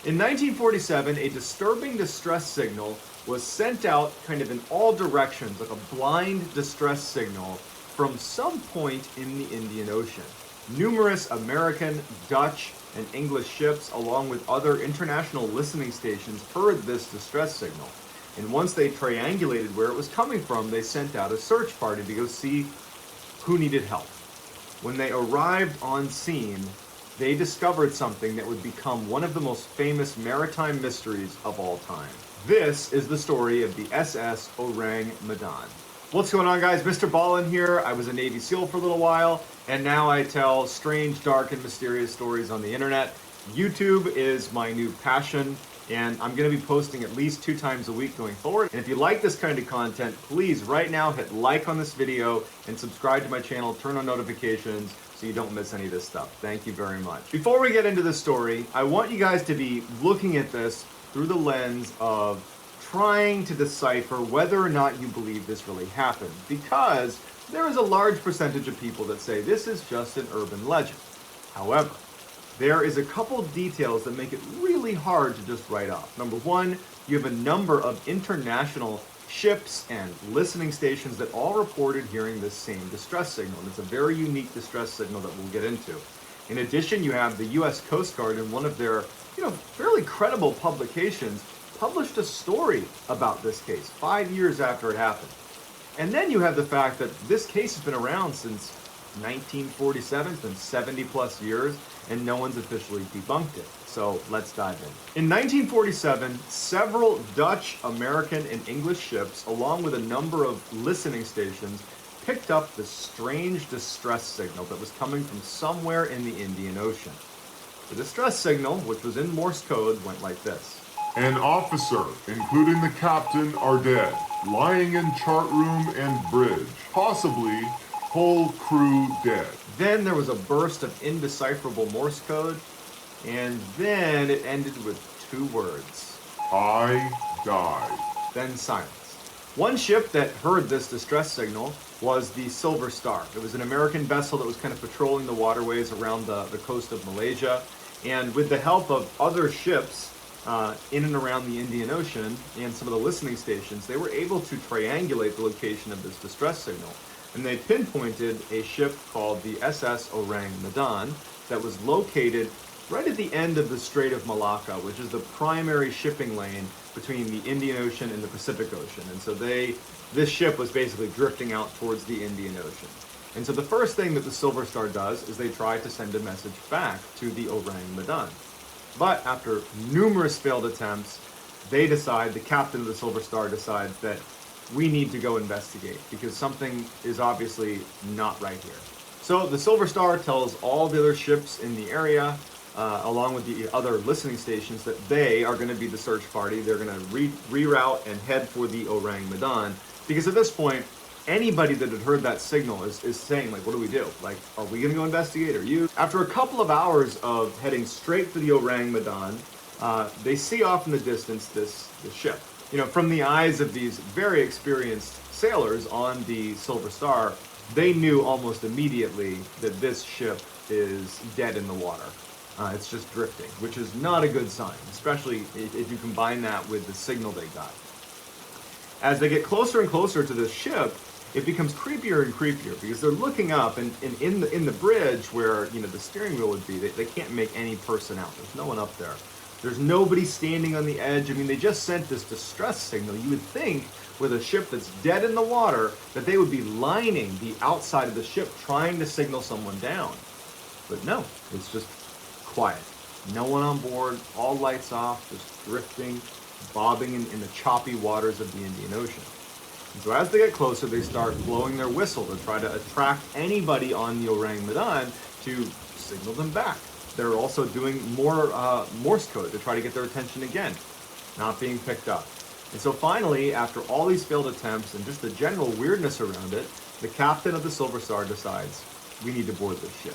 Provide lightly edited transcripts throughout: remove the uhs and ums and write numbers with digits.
In 1947, a disturbing distress signal was sent out kind of in all directions, like a blind distress signal from some point in the Indian Ocean. Numerous American, Dutch, and English ships, along with other international listening stations, heard this distress signal. And once they triangulated where it was coming from, they sent out a search party to go see who needed help. When they arrived on scene, they discovered something that would become one of the most famous maritime mysteries of all time. This is the story of the SS Orang Medan. What's going on, guys? Mr. Ballin here. I was a Navy SEAL for a little while, and now I tell strange, dark, and mysterious stories on the internet. YouTube is my new passion, and I'm going to be posting at least 2 times a week going forward. And if you like this kind of content, please right now hit like on this video and subscribe to my channel, turn on notifications so you don't miss any of this stuff. Thank you very much. Before we get into this story, I want you guys to be looking at this through the lens of trying to decipher whether or not you believe this really happened, because there is a large percentage of people that say this is just an urban legend. However, there is a couple details that make it really hard to just write off. Number one, you have a number of international ships and listening stations that all reported hearing this same distress signal, and it's a very unique distress signal that we'll get into. In addition, you have the U.S. Coast Guard in one of their, fairly credible publications published a story about this case 5 years after it happened. And then you have the fact that this case has been around since 1947, it's been 70 plus years, and no one's officially debunked it. So let's dive in. In 1947, several Dutch, American, and English ships, along with a number of listening stations, picked up the strange distress signal that was coming from somewhere in the Indian Ocean. The distress signal, which was in Morse code, went like this. An officer, including the captain, are dead, lying in chart room and bridge, possibly whole crew dead. Then there was a burst of indecipherable Morse code, and then it ended with 2 words. I died. Then silence. One ship that heard this distress signal was the Silver Star. It was an American vessel that was kind of patrolling the waterways around the coast of Malaysia, and with the help of other ships in and around the Indian Ocean and some of the listening stations, they were able to triangulate the location of this distress signal. And they pinpointed a ship called the SS Orang Medan that was located right at the end of the Strait of Malacca, which is the primary shipping lane between the Indian Ocean and the Pacific Ocean. And so this ship was basically drifting out towards the Indian Ocean. And so the first thing that the Silver Star does is they try to send a message back to the Orang Medan. But after numerous failed attempts, the captain of the Silver Star decides that we need to go investigate because something is obviously not right here. So the Silver Star tells all the other ships in the area, along with the other listening stations, that they are going to be the search party. They're going to reroute and head for the Orang Medan, because at this point, anybody that had heard that signal is saying, like, what do we do? Like, are we going to go investigate, or you? After a couple of hours of heading straight for the Orang Medan, they see off in the distance this ship. From the eyes of these very experienced sailors on the Silver Star, they knew almost immediately that this ship is dead in the water. It's just drifting, which is not a good sign, especially if you combine that with the signal they got. As they get closer and closer to this ship, it becomes creepier and creepier because they're looking up, and in the bridge where the steering wheel would be, they can't make any person out. There's no one up there. There's nobody standing on the edge. I mean, they just sent this distress signal. You would think with a ship that's dead in the water that they would be lining the outside of the ship trying to signal someone down. But no, it's just quiet. No one on board, all lights off, just drifting, bobbing in the choppy waters of the Indian Ocean. And so as they get closer, they start blowing their whistle to try to attract anybody on the Orang Medan to signal them back. They're also doing more Morse code to try to get their attention again, not being picked up. And so finally, after all these failed attempts and just the general weirdness around it, the captain of the Silver Star decides, we need to board this ship.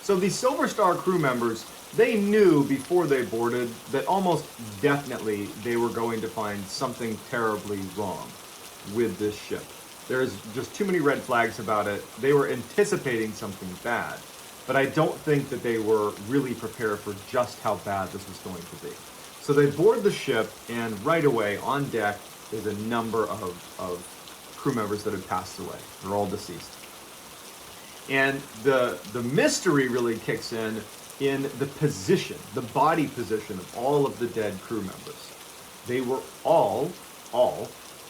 So these Silver Star crew members, they knew before they boarded that almost definitely they were going to find something terribly wrong with this ship. There's just too many red flags about it. They were anticipating something bad, but I don't think that they were really prepared for just how bad this was going to be. So they board the ship, and right away on deck is a number of crew members that had passed away. They're all deceased. And the mystery really kicks in the position, the body position of all of the dead crew members. They were all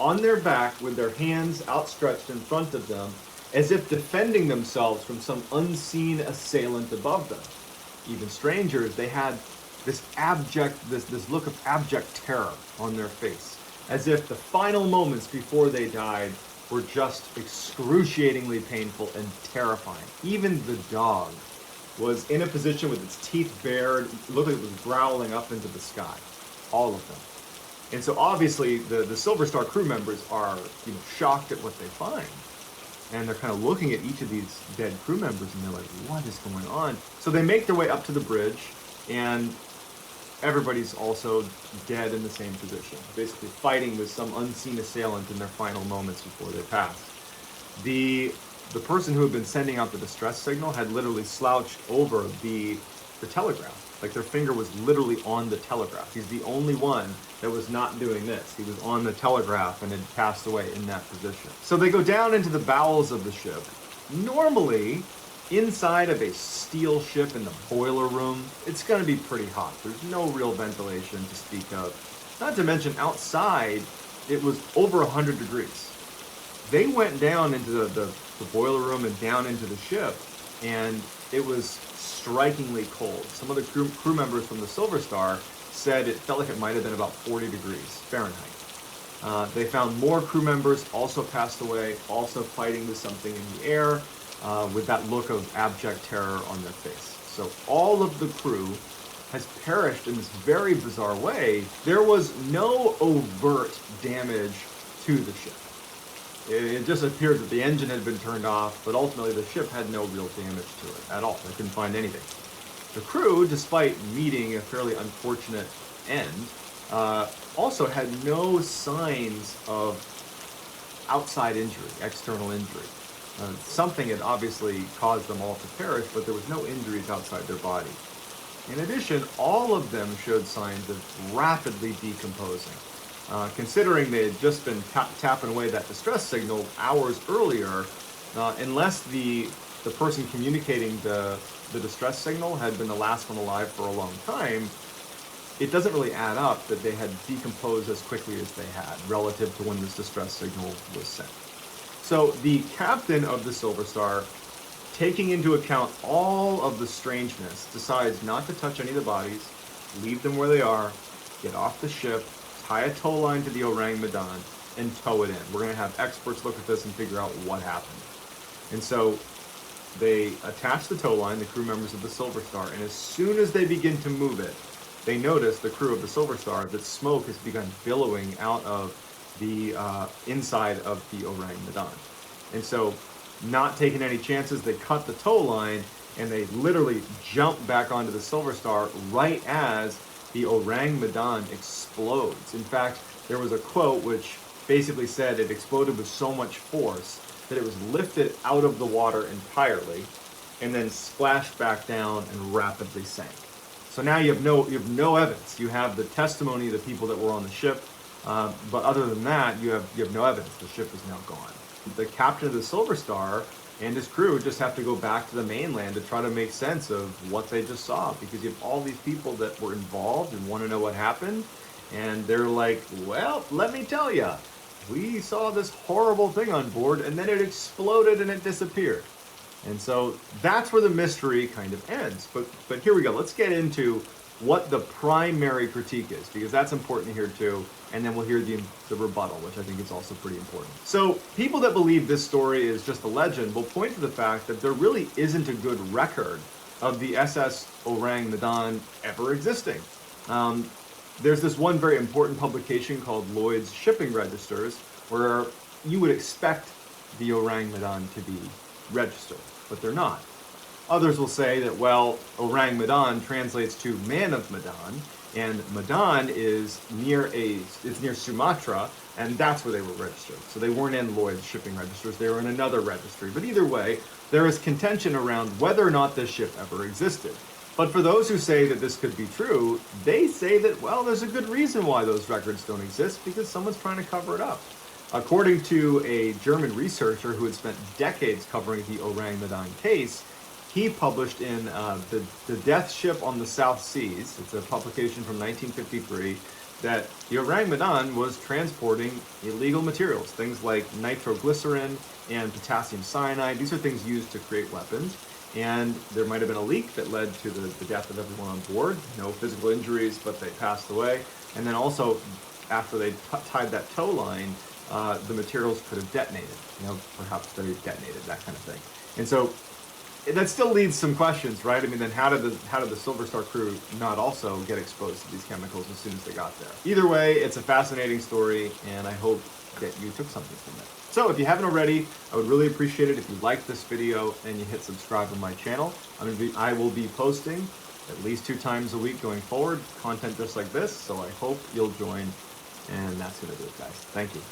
on their back with their hands outstretched in front of them, as if defending themselves from some unseen assailant above them. Even strangers, they had this look of abject terror on their face, as if the final moments before they died were just excruciatingly painful and terrifying. Even the dog was in a position with its teeth bared, it looked like it was growling up into the sky. All of them. And so obviously the Silver Star crew members are shocked at what they find. And they're kind of looking at each of these dead crew members and they're like, what is going on? So they make their way up to the bridge, and everybody's also dead in the same position, basically fighting with some unseen assailant in their final moments before they pass. The person who had been sending out the distress signal had literally slouched over the telegraph. Like their finger was literally on the telegraph. He's the only one that was not doing this. He was on the telegraph and had passed away in that position. So they go down into the bowels of the ship. Normally, inside of a steel ship in the boiler room, it's going to be pretty hot. There's no real ventilation to speak of. Not to mention outside, it was over 100 degrees. They went down into the boiler room and down into the ship, and it was strikingly cold. Some of the crew members from the Silver Star said it felt like it might have been about 40 degrees Fahrenheit. They found more crew members also passed away, also fighting with something in the air, with that look of abject terror on their face. So all of the crew has perished in this very bizarre way. There was no overt damage to the ship. It just appeared that the engine had been turned off, but ultimately the ship had no real damage to it at all. They couldn't find anything. The crew, despite meeting a fairly unfortunate end, also had no signs of outside injury, external injury. Something had obviously caused them all to perish, but there was no injuries outside their body. In addition, all of them showed signs of rapidly decomposing. Considering they had just been tapping away that distress signal hours earlier, unless the person communicating the distress signal had been the last one alive for a long time, it doesn't really add up that they had decomposed as quickly as they had relative to when this distress signal was sent. So the captain of the Silver Star, taking into account all of the strangeness, decides not to touch any of the bodies, leave them where they are, get off the ship, tie a tow line to the Orang Medan, and tow it in. We're going to have experts look at this and figure out what happened. And so they attach the tow line, the crew members of the Silver Star, and as soon as they begin to move it, they notice, the crew of the Silver Star, that smoke has begun billowing out of the inside of the Orang Medan. And so, not taking any chances, they cut the tow line, and they literally jump back onto the Silver Star right as the Orang Medan explodes. In fact, there was a quote which basically said it exploded with so much force that it was lifted out of the water entirely and then splashed back down and rapidly sank. So now you have no evidence. You have the testimony of the people that were on the ship, but other than that, you have no evidence. The ship is now gone. The captain of the Silver Star and his crew just have to go back to the mainland to try to make sense of what they just saw, because you have all these people that were involved and want to know what happened, and they're like, well, let me tell you, we saw this horrible thing on board, and then it exploded and it disappeared. And so that's where the mystery kind of ends. But here we go. Let's get into what the primary critique is, because that's important here too. And then we'll hear the rebuttal, which I think is also pretty important. So people that believe this story is just a legend will point to the fact that there really isn't a good record of the SS Orang Medan ever existing. There's this one very important publication called Lloyd's Shipping Registers, where you would expect the Orang Medan to be registered, but they're not. Others will say that, well, Orang Medan translates to man of Medan, and Medan is near Sumatra, and that's where they were registered. So they weren't in Lloyd's Shipping Registers, they were in another registry. But either way, there is contention around whether or not this ship ever existed. But for those who say that this could be true, they say that, well, there's a good reason why those records don't exist, because someone's trying to cover it up. According to a German researcher who had spent decades covering the Orang Medan case, he published in the Death Ship on the South Seas, it's a publication from 1953, that the Orang Medan was transporting illegal materials, things like nitroglycerin and potassium cyanide. These are things used to create weapons. And there might have been a leak that led to the death of everyone on board. No physical injuries, but they passed away. And then also, after they tied that tow line, the materials could have detonated. Perhaps they detonated, that kind of thing. And so that still leads some questions, right? I mean, then how did the Silver Star crew not also get exposed to these chemicals as soon as they got there? Either way, it's a fascinating story, and I hope that you took something from it. So if you haven't already, I would really appreciate it if you liked this video and you hit subscribe on my channel. I will be posting at least 2 times a week going forward, content just like this, so I hope you'll join, and that's going to do it, guys. Thank you.